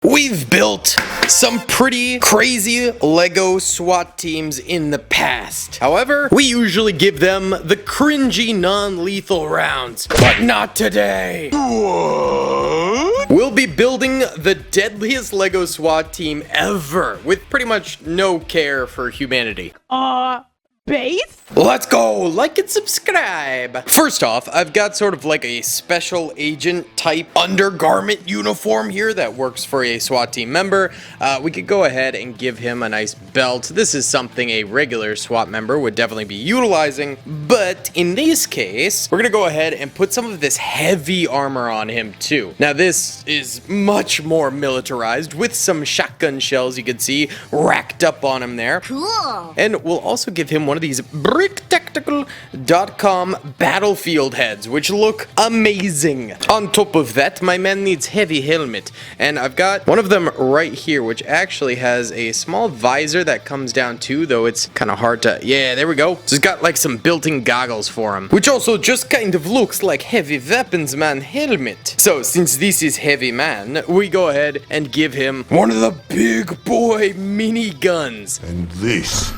We've built some pretty crazy LEGO SWAT teams in the past. However, we usually give them the cringy non-lethal rounds, but not today. What? We'll be building the deadliest LEGO SWAT team ever, with pretty much no care for humanity. Base? Let's go! Like and subscribe! First off, I've got sort of like a special agent type undergarment uniform here that works for a SWAT team member. We could go ahead and give him a nice belt. This is something a regular SWAT member would definitely be utilizing, but in this case, we're gonna go ahead and put some of this heavy armor on him too. Now this is much more militarized with some shotgun shells you can see racked up on him there. Cool. And we'll also give him one of these bricktactical.com battlefield heads, which look amazing. On top of that, my man needs heavy helmet, and I've got one of them right here, which actually has a small visor that comes down too, though it's kind of hard to, yeah, there we go. So it's got like some built-in goggles for him, which also just kind of looks like heavy weapons man helmet. So since this is heavy man, we go ahead and give him one of the big boy miniguns. And this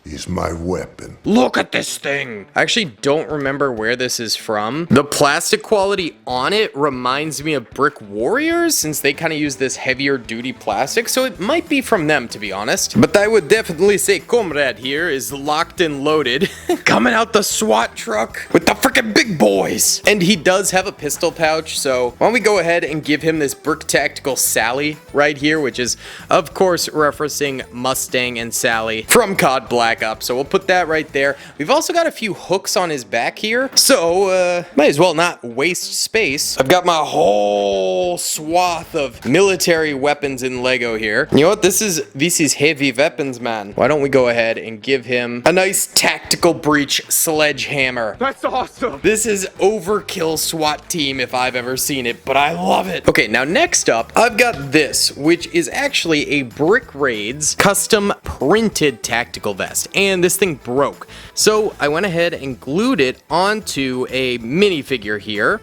is my weapon. Look at this thing! I actually don't remember where this is from. The plastic quality on it reminds me of Brick Warriors, since they kind of use this heavier duty plastic, so it might be from them, to be honest. But I would definitely say Comrade here is locked and loaded. Coming out the SWAT truck with the freaking big boys! And he does have a pistol pouch, so why don't we go ahead and give him this Brick Tactical Sally right here, which is, of course, referencing Mustang and Sally from COD Black Ops. So we'll put that right there. We've also got a few hooks on his back here, so might as well not waste space. I've got my whole swath of military weapons in Lego here. You know what? This is heavy weapons, man. Why don't we go ahead and give him a nice tactical breach sledgehammer? That's awesome. This is overkill SWAT team if I've ever seen it, but I love it. Okay, now next up, I've got this, which is actually a Brick Raids custom printed tactical vest. And this thing broke. So I went ahead and glued it onto a minifigure here.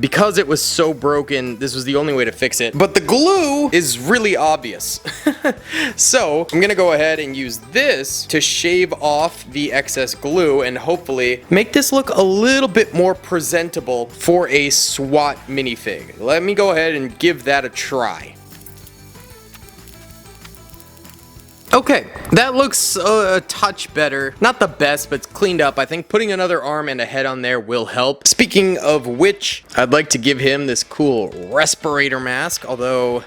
Because it was so broken, this was the only way to fix it. But the glue is really obvious. So I'm gonna go ahead and use this to shave off the excess glue and hopefully make this look a little bit more presentable for a SWAT minifig. Let me go ahead and give that a try. Okay, that looks a touch better. Not the best, but it's cleaned up. I think putting another arm and a head on there will help. Speaking of which, I'd like to give him this cool respirator mask, although,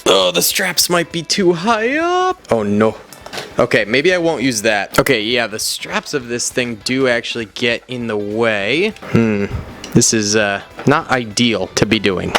the straps might be too high up. Oh no. Okay, maybe I won't use that. Okay, yeah, the straps of this thing do actually get in the way. This is not ideal to be doing,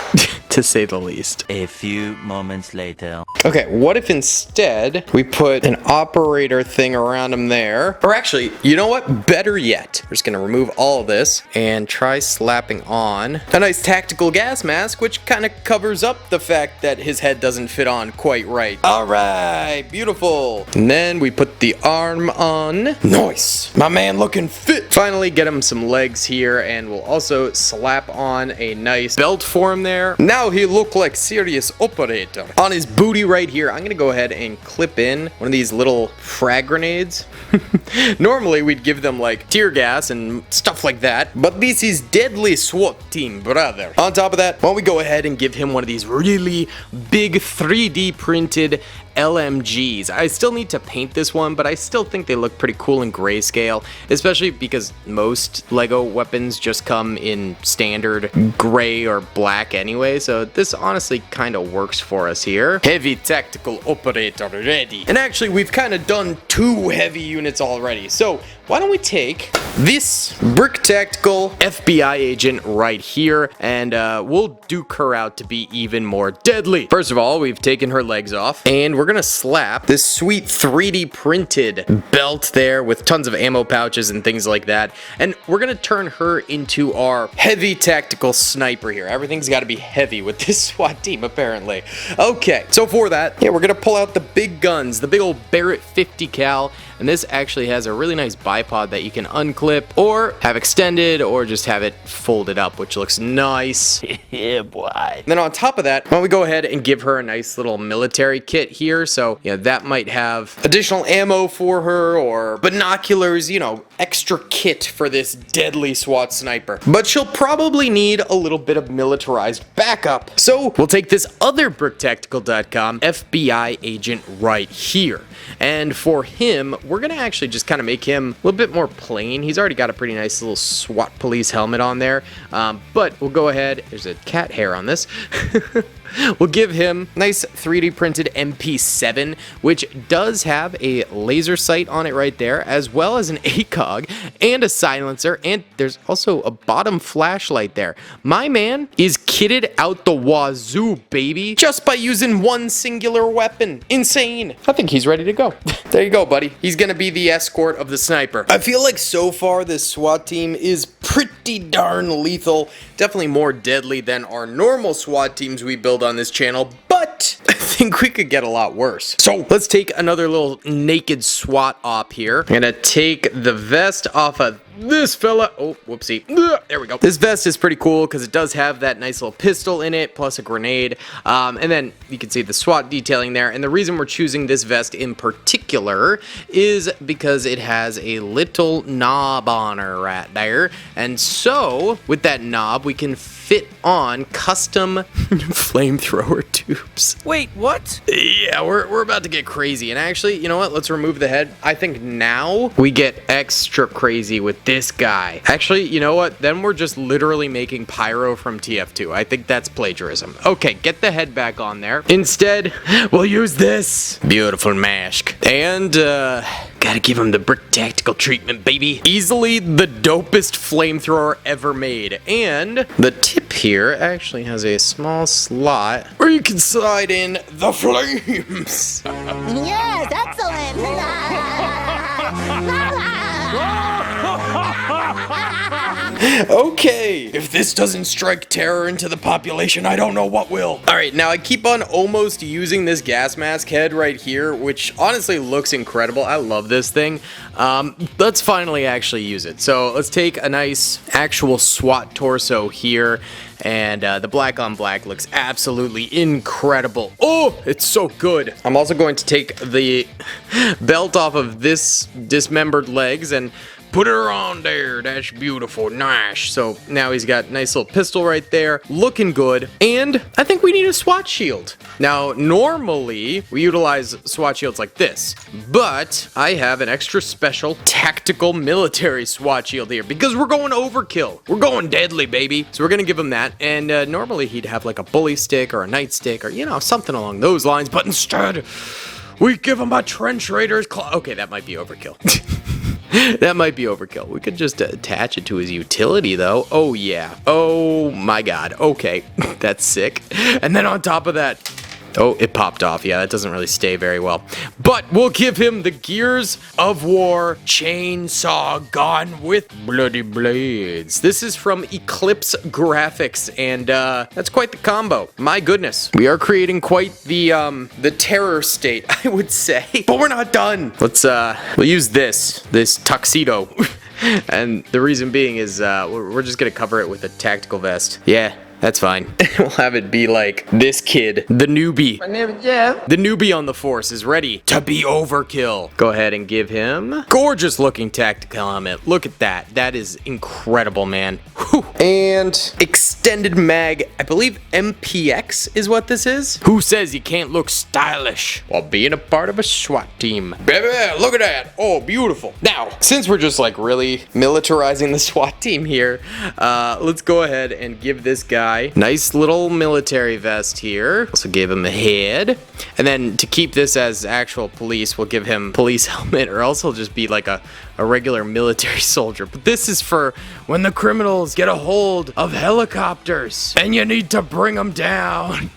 to say the least. A few moments later. Okay, what if instead we put an operator thing around him there? Or actually, you know what? Better yet, we're just gonna remove all of this and try slapping on a nice tactical gas mask, which kind of covers up the fact that his head doesn't fit on quite right. All right, beautiful. And then we put the arm on. Nice. My man looking fit. Finally, get him some legs here, and we'll also slap on a nice belt for him there. Now he look like serious operator. On his booty right here, I'm gonna go ahead and clip in one of these little frag grenades. Normally we'd give them like tear gas and stuff like that, but this is deadly SWAT team, brother. On top of that, why don't we go ahead and give him one of these really big 3D printed LMGs. I still need to paint this one, but I still think they look pretty cool in grayscale, especially because most LEGO weapons just come in standard gray or black anyway, so this honestly kind of works for us here. Heavy tactical operator ready. And actually, we've kind of done 2 heavy units already, so why don't we take this Brick Tactical FBI agent right here, and we'll duke her out to be even more deadly. First of all, we've taken her legs off, and we're gonna slap this sweet 3D printed belt there with tons of ammo pouches and things like that, and we're gonna turn her into our heavy tactical sniper here. Everything's got to be heavy with this SWAT team, apparently. Okay, so for that, yeah, we're gonna pull out the big guns, the big old Barrett 50 cal, and this actually has a really nice bipod bipod that you can unclip or have extended or just have it folded up, which looks nice. Yeah, boy. And then on top of that, why don't we go ahead and give her a nice little military kit here. So, yeah, that might have additional ammo for her or binoculars, you know, extra kit for this deadly SWAT sniper. But she'll probably need a little bit of militarized backup. So we'll take this other bricktactical.com FBI agent right here. And for him, we're gonna actually just kind of make him a little bit more plain. He's already got a pretty nice little SWAT police helmet on there. But we'll go ahead, there's a cat hair on this. We'll give him nice 3D printed MP7, which does have a laser sight on it right there, as well as an ACOG and a silencer, and there's also a bottom flashlight there. My man is kitted out the wazoo, baby, just by using one singular weapon. Insane. I think he's ready to go. There you go, buddy. He's gonna be the escort of the sniper. I feel like so far this SWAT team is pretty darn lethal. Definitely more deadly than our normal SWAT teams we build on this channel, but I think we could get a lot worse. So let's take another little naked SWAT op here. I'm gonna take the vest off of this fella. Oh, whoopsie. There we go. This vest is pretty cool because it does have that nice little pistol in it, plus a grenade. And then you can see the SWAT detailing there. And the reason we're choosing this vest in particular is because it has a little knob on her right there. And so with that knob, we can fit on custom flamethrower tubes. Wait, what? Yeah, we're about to get crazy. And actually, you know what? Let's remove the head. I think now we get extra crazy with this guy. Actually, you know what? Then we're just literally making pyro from TF2. I think that's plagiarism. Okay, get the head back on there. Instead, we'll use this beautiful mask. And, gotta give him the brick tactical treatment, baby. Easily the dopest flamethrower ever made. And the tip here actually has a small slot where you can slide in the flames. Yes, excellent. Okay, if this doesn't strike terror into the population, I don't know what will. All right, now I keep on almost using this gas mask head right here, which honestly looks incredible. I love this thing. Let's finally actually use it. So let's take a nice actual SWAT torso here. And the black on black looks absolutely incredible. Oh, it's so good. I'm also going to take the belt off of this dismembered legs and put her on there. That's beautiful. Nice. So now he's got a nice little pistol right there. Looking good. And I think we need a SWAT shield. Now, normally we utilize SWAT shields like this, but I have an extra special tactical military SWAT shield here because we're going overkill. We're going deadly, baby. So we're going to give him that. And normally he'd have like a bully stick or a nightstick or, you know, something along those lines. But instead, we give him a trench raider's claw. Okay, that might be overkill. That might be overkill. We could just attach it to his utility, though. Oh, yeah. Oh, my God. Okay. That's sick. And then on top of that... Oh, it popped off. Yeah, that doesn't really stay very well. But we'll give him the Gears of War chainsaw gun with bloody blades. This is from Eclipse Graphics, and that's quite the combo. My goodness. We are creating quite the terror state, I would say. But we're not done. We'll use this tuxedo. And the reason being is we're just gonna cover it with a tactical vest. Yeah. That's fine. We'll have it be like this kid, the newbie. My name is Jeff. The newbie on the force is ready to be overkill. Go ahead and give him gorgeous looking tactical helmet. Look at that. That is incredible, man. Whew. And extended mag. I believe MPX is what this is. Who says you can't look stylish while being a part of a SWAT team? Baby, look at that. Oh, beautiful. Now, since we're just like really militarizing the SWAT team here, let's go ahead and give this guy nice little military vest here. Also gave him a head. And then to keep this as actual police, we'll give him police helmet, or else he'll just be like a regular military soldier. But this is for when the criminals get a hold of helicopters and you need to bring them down.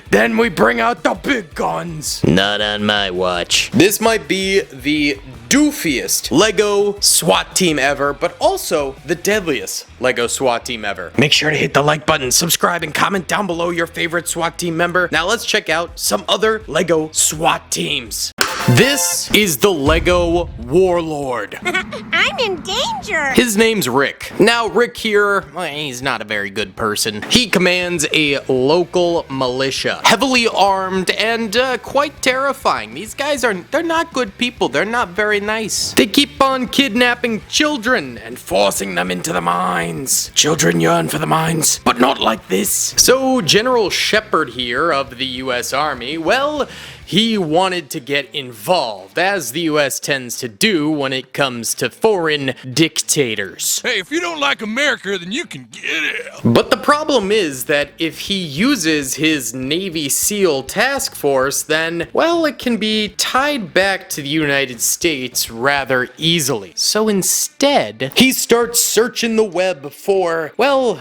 Then we bring out the big guns. Not on my watch. This might be the doofiest LEGO SWAT team ever, but also the deadliest LEGO SWAT team ever. Make sure to hit the like button, subscribe, and comment down below your favorite SWAT team member. Now let's check out some other LEGO SWAT teams. This is the LEGO Warlord. I'm in danger. His name's Rick. Now, Rick here, well, he's not a very good person. He commands a local militia, heavily armed and quite terrifying. These guys they're not good people. They're not very nice. They keep on kidnapping children and forcing them into the mines. Children yearn for the mines, but not like this. So, General Shepard here of the US Army, well, he wanted to get involved, as the US tends to do when it comes to foreign dictators. Hey, if you don't like America, then you can get out. But the problem is that if he uses his Navy SEAL task force, then, well, it can be tied back to the United States rather easily. So instead, he starts searching the web for, well,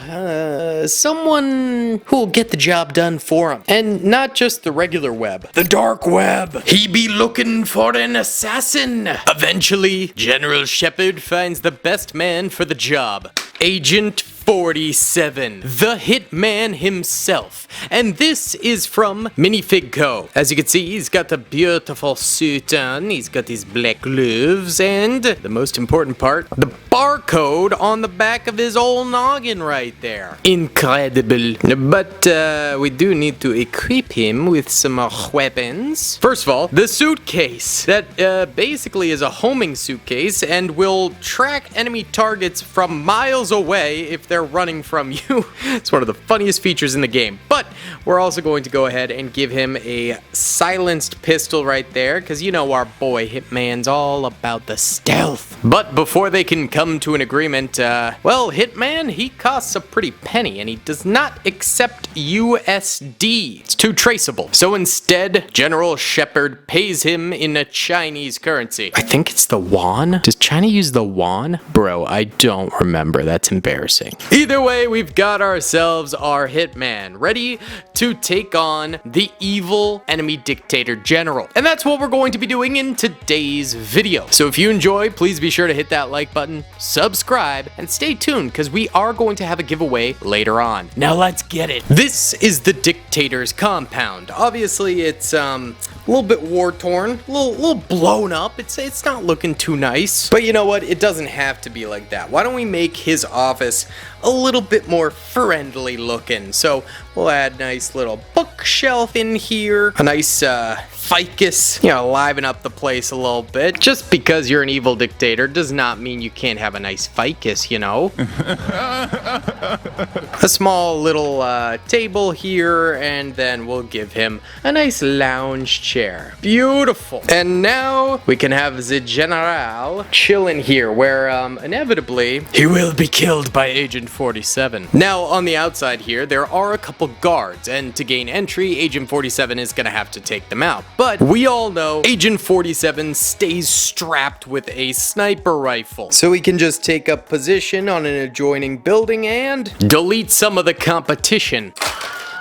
someone who'll get the job done for him. And not just the regular web, the dark web. He be looking for an assassin. Eventually, General Shepard finds the best man for the job. Agent 47, the Hitman himself. And this is from Minifig Co. As you can see, he's got the beautiful suit on, he's got these black gloves, and the most important part, the barcode on the back of his old noggin right there. Incredible. But we do need to equip him with some more weapons. First of all, the suitcase. That basically is a homing suitcase and will track enemy targets from miles away if they're running from you. It's one of the funniest features in the game. But we're also going to go ahead and give him a silenced pistol right there, because you know our boy Hitman's all about the stealth. But before they can come to an agreement, well, Hitman, he costs a pretty penny and he does not accept USD. It's too traceable. So instead, General Shepard pays him in a Chinese currency. I think it's the yuan. Does China use the yuan? Bro, I don't remember. That's embarrassing. Either way, we've got ourselves our Hitman, ready to take on the evil enemy dictator general. And that's what we're going to be doing in today's video. So if you enjoy, please be sure to hit that like button, subscribe, and stay tuned because we are going to have a giveaway later on. Now let's get it. This is the dictator's compound. Obviously, it's a little bit war-torn, a little blown up. It's not looking too nice. But you know what? It doesn't have to be like that. Why don't we make his office a little bit more friendly looking? So we'll add a nice little bookshelf in here, a nice ficus, liven up the place a little bit. Just because you're an evil dictator does not mean you can't have a nice ficus, you know? A small little table here, and then we'll give him a nice lounge chair. Beautiful. And now we can have the general chill in here, where inevitably he will be killed by Agent 47. Now on the outside here, there are a couple guards, and to gain entry, Agent 47 is gonna have to take them out. But we all know Agent 47 stays strapped with a sniper rifle, so he can just take up position on an adjoining building and delete some of the competition.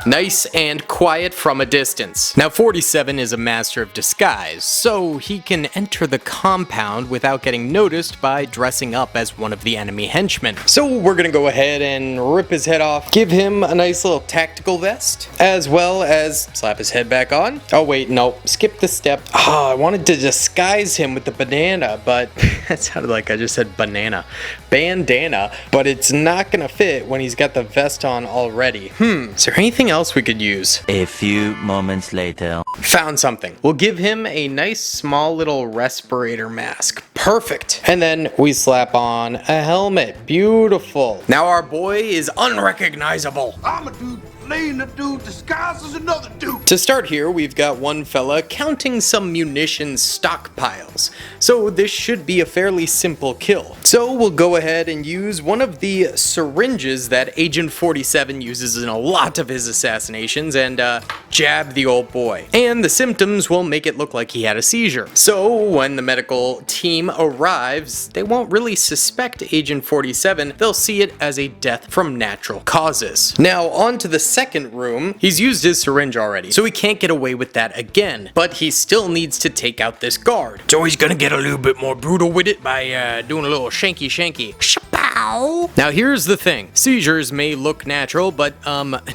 Nice and quiet from a distance. Now 47 is a master of disguise, so he can enter the compound without getting noticed by dressing up as one of the enemy henchmen. So we're gonna go ahead and rip his head off, give him a nice little tactical vest, as well as slap his head back on. Oh wait, no, skip the step. Oh, I wanted to disguise him with the banana, but that sounded like I just said banana. Bandana, but it's not gonna fit when he's got the vest on already. Is there anything else we could use? A few moments later. Found something. We'll give him a nice small little respirator mask. Perfect. And then we slap on a helmet. Beautiful. Now our boy is unrecognizable. I'm a dude playing a dude disguised as another dude. To start here, we've got one fella counting some munitions stockpiles. So this should be a fairly simple kill. So we'll go ahead and use one of the syringes that Agent 47 uses in a lot of his assassinations and jab the old boy. And the symptoms will make it look like he had a seizure. So when the medical team arrives, they won't really suspect Agent 47. They'll see it as a death from natural causes. Now on to the second room. He's used his syringe already, so he can't get away with that again. But he still needs to take out this guard. So he's gonna get a little bit more brutal with it by doing a little shanky. Shapow! Now here's the thing. Seizures may look natural, but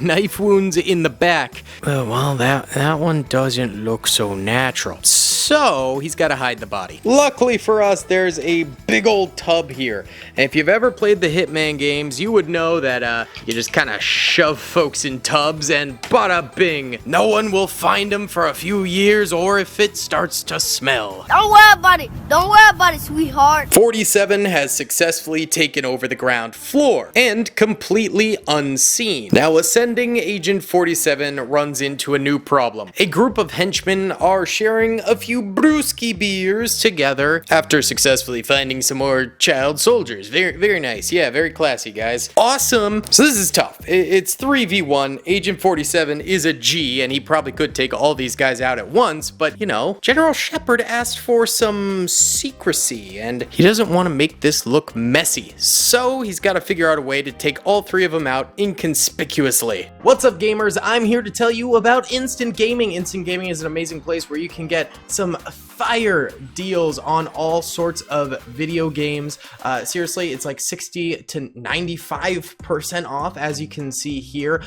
knife wounds in the back, well, that one doesn't look so natural. so he's got to hide the body. Luckily for us, there's a big old tub here. And if you've ever played the Hitman games, you would know that you just kind of shove folks in tubs and bada bing. No one will find them for a few years or if it starts to smell. Don't worry about it. Don't worry about it, sweetheart. 47 has successfully taken over the ground floor and completely unseen. Now, ascending Agent 47 runs into a new problem. A group of henchmen are sharing a few brewski beers together after successfully finding some more child soldiers. Very nice. Yeah, very classy, guys. Awesome. So this is tough. It's 3v1. Agent 47 is a G, and he probably could take all these guys out at once, but, you know, General Shepard asked for some secrecy, and he doesn't want to make this look messy, so he's got to figure out a way to take all three of them out inconspicuously. What's up, gamers? I'm here to tell you about Instant Gaming. Instant Gaming is an amazing place where you can get some fire deals on all sorts of video games. Seriously, it's like 60 to 95% off, as you can see here.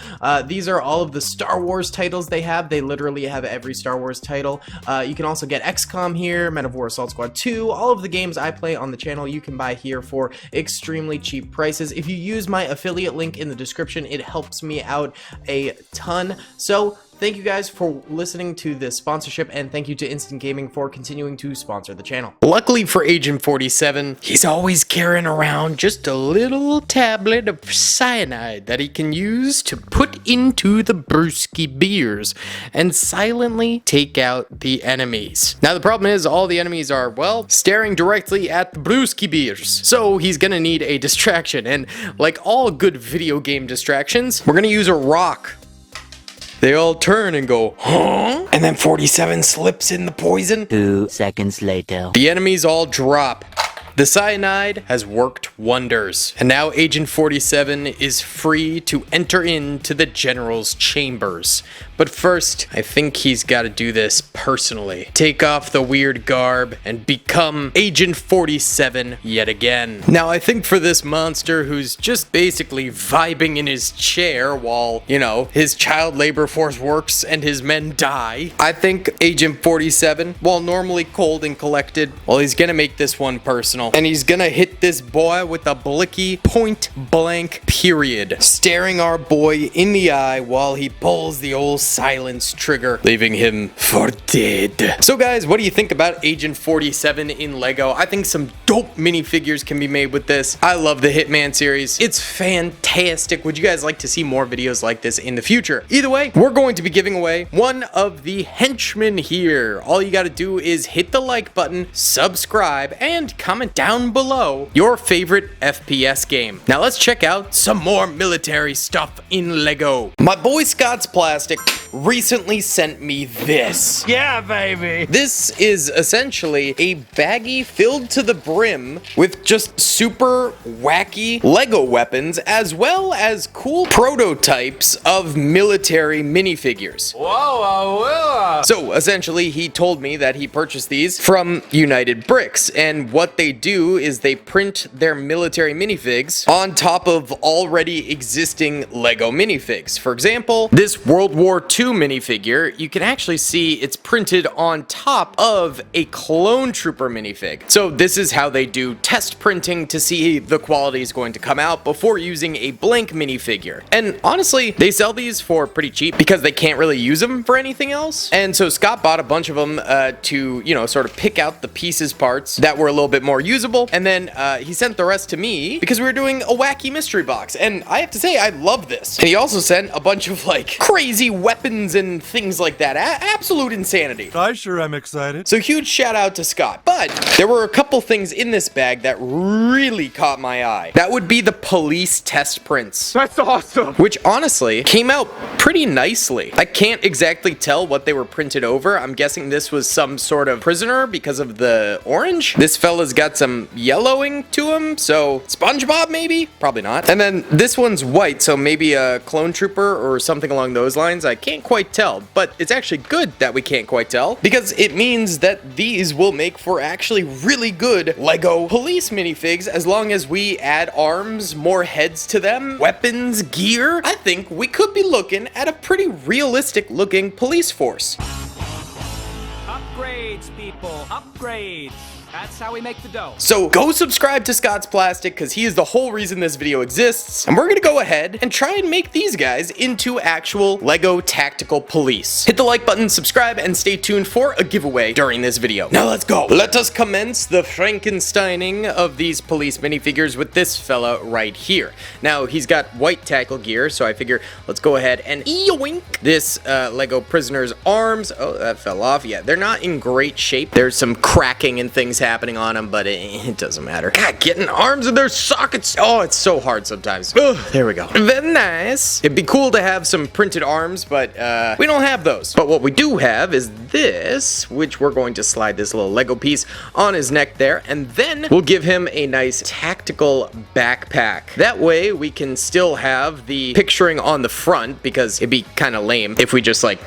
These are all of the Star Wars titles they have. They literally have every Star Wars title. You can also get XCOM here, Men of War Assault Squad 2, all of the games I play on the channel you can buy here for extremely cheap prices. If you use my affiliate link in the description, it helps me out a ton. So thank you guys for listening to this sponsorship, and thank you to Instant Gaming for continuing to sponsor the channel. Luckily for Agent 47, he's always carrying around just a little tablet of cyanide that he can use to put into the brewski beers and silently take out the enemies. Now, the problem is all the enemies are, well, staring directly at the brewski beers. So he's gonna need a distraction, and like all good video game distractions, we're gonna use a rock. They all turn and go, huh? And then 47 slips in the poison. 2 seconds later. The enemies all drop. The cyanide has worked wonders, and now Agent 47 is free to enter into the General's chambers. But first, I think he's got to do this personally. Take off the weird garb and become Agent 47 yet again. Now, I think for this monster who's just basically vibing in his chair while, you know, his child labor force works and his men die, I think Agent 47, while normally cold and collected, well, he's gonna make this one personal. And he's gonna hit this boy with a blicky point blank period, staring our boy in the eye while he pulls the old silence trigger, leaving him for dead. So guys, what do you think about Agent 47 in LEGO? I think some dope minifigures can be made with this. I love the Hitman series. It's fantastic. Would you guys like to see more videos like this in the future? Either way, we're going to be giving away one of the henchmen here. All you gotta do is hit the like button, subscribe, and comment down below your favorite FPS game. Now let's check out some more military stuff in LEGO. My boy Scott's Plastic recently sent me this. Yeah, baby. This is essentially a baggie filled to the brim with just super wacky LEGO weapons as well as cool prototypes of military minifigures. Whoa. So essentially he told me that he purchased these from United Bricks, and what they do is they print their military minifigs on top of already existing LEGO minifigs. For example, this World War II minifigure, you can actually see it's printed on top of a clone trooper minifig. So this is how they do test printing to see the quality is going to come out before using a blank minifigure. And honestly, they sell these for pretty cheap because they can't really use them for anything else. And so Scott bought a bunch of them to, you know, sort of pick out the pieces parts that were a little bit more usable. And then he sent the rest to me because we were doing a wacky mystery box. And I have to say, I love this. And he also sent a bunch of like crazy weapons and things like that. Absolute insanity. I sure am excited. So huge shout out to Scott. But there were a couple things in this bag that really caught my eye. That would be the police test prints. That's awesome. Which honestly came out pretty nicely. I can't exactly tell what they were printed over. I'm guessing this was some sort of prisoner because of the orange. This fella's got some yellowing to him, so SpongeBob maybe? Probably not. And then this one's white, so maybe a clone trooper or something along those lines. I can't quite tell, but it's actually good that we can't quite tell because it means that these will make for actually really good LEGO police minifigs as long as we add arms, more heads to them, weapons, gear. I think we could be looking at a pretty realistic looking police force. Upgrade. Upgrades, people. Upgrades. That's how we make the dough. So go subscribe to Scott's Plastic because he is the whole reason this video exists. And we're gonna go ahead and try and make these guys into actual LEGO Tactical Police. Hit the like button, subscribe, and stay tuned for a giveaway during this video. Now let's go. Let us commence the Frankensteining of these police minifigures with this fella right here. Now he's got white tackle gear, so I figure let's go ahead and yoink this LEGO prisoner's arms. Oh, that fell off. Yeah, they're not in great shape. There's some cracking and things happening on them, but it doesn't matter. God, getting arms in their sockets. Oh, it's so hard sometimes. Ugh, there we go. Very nice. It'd be cool to have some printed arms, but we don't have those. But what we do have is this, which we're going to slide this little Lego piece on his neck there, and then we'll give him a nice tactical backpack. That way we can still have the picturing on the front, because it'd be kind of lame if we just like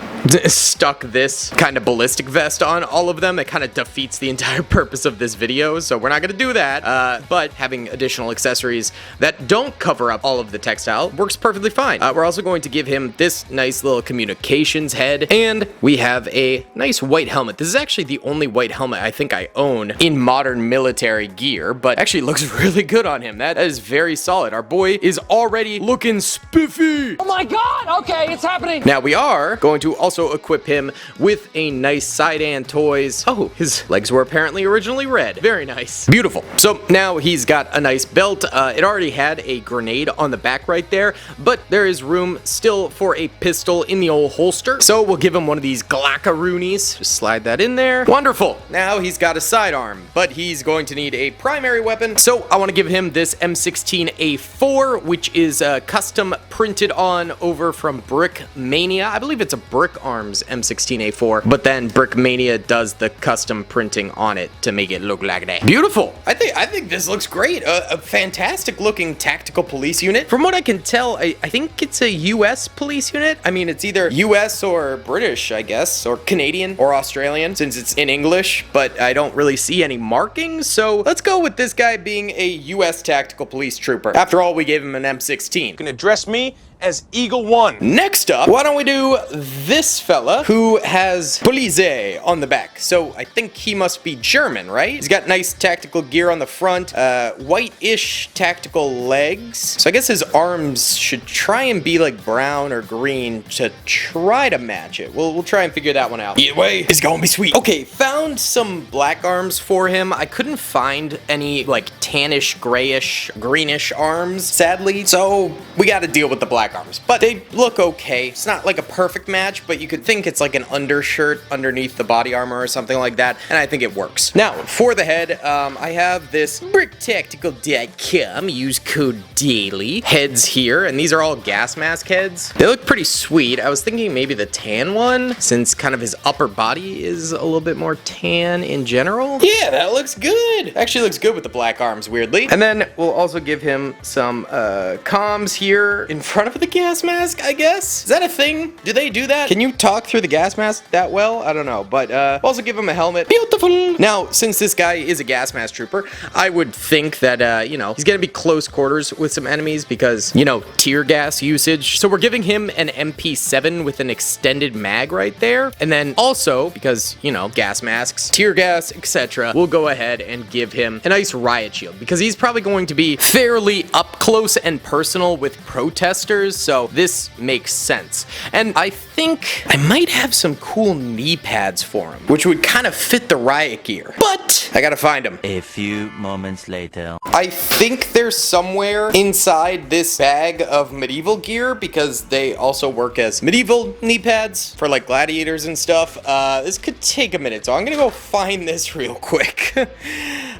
stuck this kind of ballistic vest on all of them. It kind of defeats the entire purpose of this video, so we're not gonna do that. But having additional accessories that don't cover up all of the textile works perfectly fine. We're also going to give him this nice little communications head, and we have a nice white helmet. This is actually the only white helmet I think I own in modern military gear, but actually looks really good on him. That is very solid. Our boy is already looking spiffy. Oh my god! Okay, it's happening! Now we are going to also equip him with a nice side-and toys. Oh, his legs were apparently originally red. Very nice. Beautiful. So now he's got a nice belt. It already had a grenade on the back right there, but there is room still for a pistol in the old holster. So we'll give him one of these Glockaroonies. Just slide that in there. Wonderful. Now he's got a sidearm, but he's going to need a primary weapon. So I want to give him this M16A4, which is custom printed on over from Brick Mania. I believe it's a Brick Arms M16A4, but then Brick Mania does the custom printing on it to make it look like that. Beautiful. I think this looks great. A fantastic looking tactical police unit. From what I can tell, I think it's a US police unit. I mean, it's either US or British, I guess, or Canadian or Australian, since it's in English, but I don't really see any markings, so let's go with this guy being a US tactical police trooper. After all, we gave him an M16. You can address me as Eagle One. Next up, why don't we do this fella who has Police on the back. So I think he must be German, right? He's got nice tactical gear on the front, white-ish tactical legs. So I guess his arms should try and be like brown or green to try to match it. We'll try and figure that one out. Either way, it's gonna be sweet. Okay, found some black arms for him. I couldn't find any like tannish, grayish, greenish arms, sadly. So we got to deal with the black arms, but they look okay. It's not like a perfect match, but you could think it's like an undershirt underneath the body armor or something like that, and I think it works. Now, for the head, I have this bricktactical.com, use code DAILY, heads here, and these are all gas mask heads. They look pretty sweet. I was thinking maybe the tan one, since kind of his upper body is a little bit more tan in general. Yeah, that looks good. Actually looks good with the black arms, weirdly. And then we'll also give him some comms here in front of the gas mask, I guess. Is that a thing? Do they do that? Can you talk through the gas mask that well? I don't know, but also give him a helmet. Beautiful. Now, since this guy is a gas mask trooper, I would think that, you know, he's gonna be close quarters with some enemies because, you know, tear gas usage. So we're giving him an MP7 with an extended mag right there. And then also, because, you know, gas masks, tear gas, etc., we'll go ahead and give him a nice riot shield because he's probably going to be fairly up close and personal with protesters, so this makes sense. And I think I might have some cool knee pads for him, which would kind of fit the riot gear, but I gotta find them. A few moments later. I think they're somewhere inside this bag of medieval gear because they also work as medieval knee pads for like gladiators and stuff. This could take a minute, so I'm gonna go find this real quick.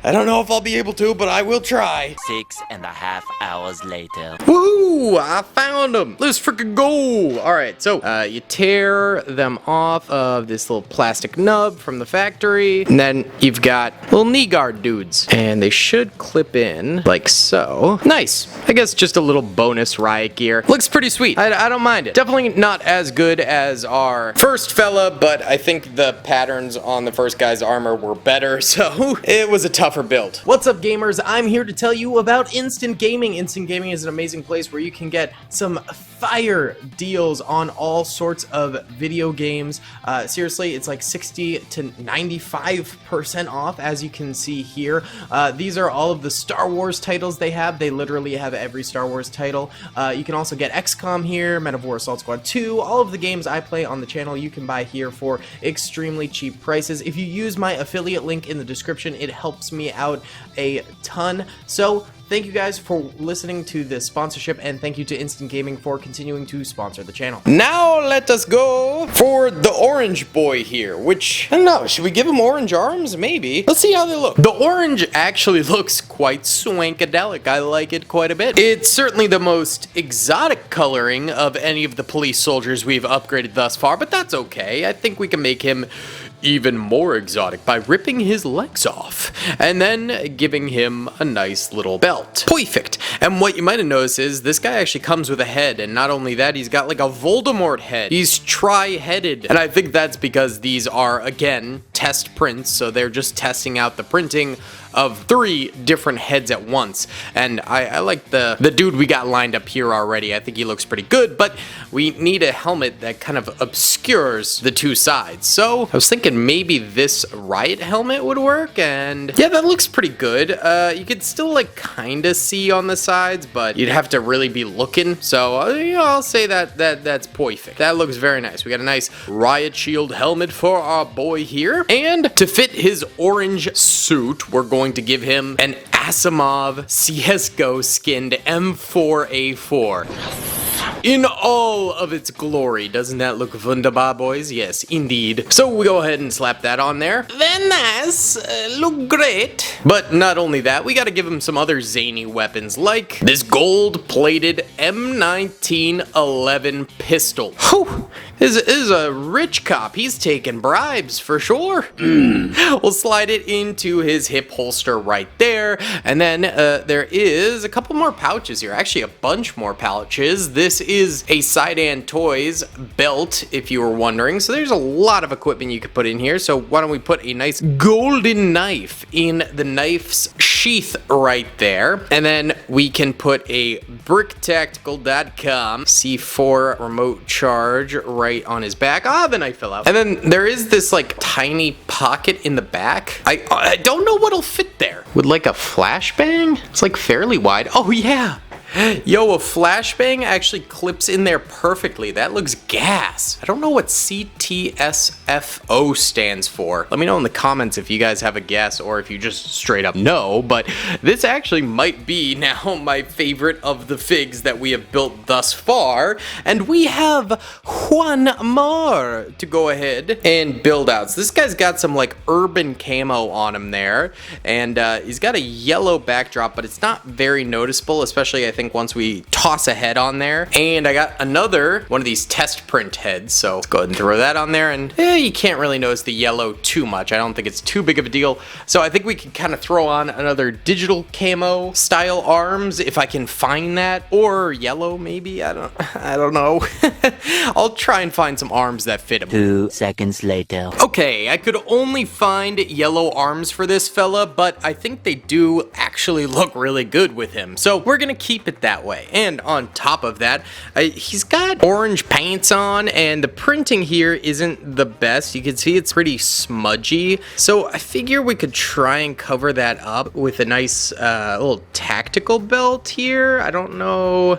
I don't know if I'll be able to, but I will try. 6.5 hours later. Woohoo! I found them! Let's freaking go! Alright, so you tear them off of this little plastic nub from the factory, and then you've got little knee guard dudes. And they should clip in like so. Nice! I guess just a little bonus riot gear. Looks pretty sweet. I don't mind it. Definitely not as good as our first fella, but I think the patterns on the first guy's armor were better, so it was a tougher build. What's up, gamers? I'm here to tell you about Instant Gaming. Instant Gaming is an amazing place where you can get some fire deals on all sorts of video games. Seriously, it's like 60 to 95% off, as you can see here. These are all of the Star Wars titles they have. They literally have every Star Wars title. You can also get XCOM here, Men of War Assault Squad 2, all of the games I play on the channel you can buy here for extremely cheap prices. If you use my affiliate link in the description, it helps me out a ton. So thank you guys for listening to this sponsorship, and thank you to Instant Gaming for continuing to sponsor the channel. Now let us go for the orange boy here, which, I don't know, should we give him orange arms? Maybe. Let's see how they look. The orange actually looks quite swankadelic. I like it quite a bit. It's certainly the most exotic coloring of any of the police soldiers we've upgraded thus far, but that's okay. I think we can make him even more exotic by ripping his legs off and then giving him a nice little belt. Perfect. And what you might have noticed is this guy actually comes with a head, and not only that, he's got like a Voldemort head. He's tri-headed, and I think that's because these are, again, test prints, so they're just testing out the printing of 3 different heads at once. And I like the dude we got lined up here already. I think he looks pretty good, but we need a helmet that kind of obscures the 2 sides. So I was thinking maybe this Riot helmet would work, and yeah, that looks pretty good. You could still like kind of see on the sides, but you'd have to really be looking. So you know, I'll say that's perfect. That looks very nice. We got a nice Riot shield helmet for our boy here, and to fit his orange suit, we're going to give him an Asimov CSGO skinned M4A4 in all of its glory. Doesn't that look wunderbar, boys? Yes, indeed. So we go ahead and slap that on there. Very nice. Look great. But not only that, we got to give him some other zany weapons, like this gold-plated M1911 pistol. Whew. This is a rich cop. He's taking bribes for sure. We'll slide it into his hip holster right there. And then there is a couple more pouches here. Actually, a bunch more pouches. This is a Sidan Toys belt, if you were wondering. So there's a lot of equipment you could put in here. So why don't we put a nice golden knife in the knife's sheath right there. And then we can put a bricktactical.com C4 remote charge right on his back. Ah, the knife fell out. And then there is this like tiny pocket in the back. I don't know what'll fit there. Would like a flashbang? It's like fairly wide. Oh yeah. Yo, a flashbang actually clips in there perfectly. That looks gas. I don't know what CTSFO stands for. Let me know in the comments if you guys have a guess or if you just straight up know, but this actually might be now my favorite of the figs that we have built thus far, and we have one more to go ahead and build out. So this guy's got some like urban camo on him there, and he's got a yellow backdrop, but it's not very noticeable, especially I think once we toss a head on there. And I got another one of these test print heads, so let's go ahead and throw that on there, and you can't really notice the yellow too much. I don't think it's too big of a deal. So I think we can kind of throw on another digital camo style arms if I can find that, or yellow maybe. I don't know. I'll try and find some arms that fit him. 2 seconds later. Okay, I could only find yellow arms for this fella, but I think they do actually look really good with him. So we're gonna keep it that way. And on top of that, he's got orange paints on, and the printing here isn't the best. You can see it's pretty smudgy. So I figure we could try and cover that up with a nice little tactical belt here. I don't know.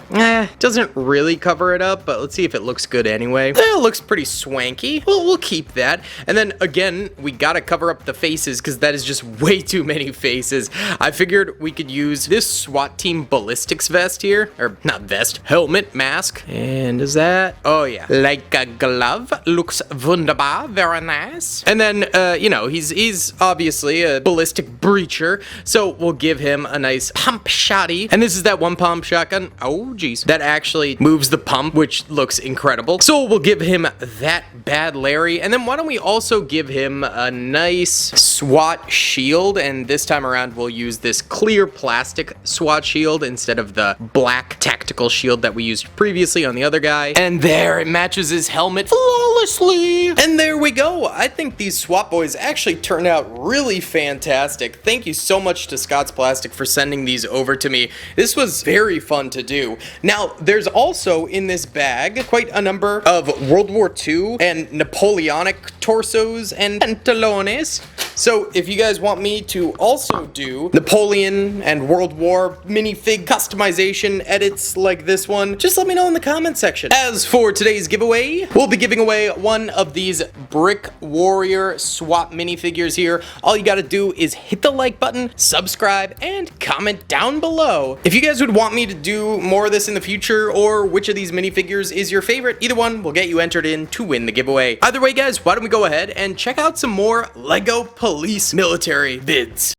Doesn't really cover it up, but let's see if it looks good anyway. It looks pretty swanky. Well, we'll keep that. And then again, we gotta cover up the faces because that is just way too many faces. I figured we could use this SWAT Team ballistics vest here, or not vest, helmet, mask. And is that, oh yeah, like a glove. Looks wunderbar, very nice. And then, you know, he's obviously a ballistic breacher, so we'll give him a nice pump shotty. And this is that one pump shotgun, oh geez, that actually moves the pump, which looks incredible. So we'll give him that bad Larry. And then why don't we also give him a nice SWAT shield, and this time around we'll use this clear plastic SWAT shield instead of the the black tactical shield that we used previously on the other guy. And there, it matches his helmet flawlessly. And there we go. I think these SWAT boys actually turned out really fantastic. Thank you so much to Scott's Plastic for sending these over to me. This was very fun to do. Now, there's also in this bag quite a number of World War II and Napoleonic torsos and pantalones. So if you guys want me to also do Napoleon and World War minifig customization edits like this one, just let me know in the comment section. As for today's giveaway, we'll be giving away one of these Brick Warrior SWAT minifigures here. All you gotta do is hit the like button, subscribe, and comment down below. If you guys would want me to do more of this in the future, or which of these minifigures is your favorite, either one will get you entered in to win the giveaway. Either way, guys, why don't we go ahead and check out some more LEGO Police military vids.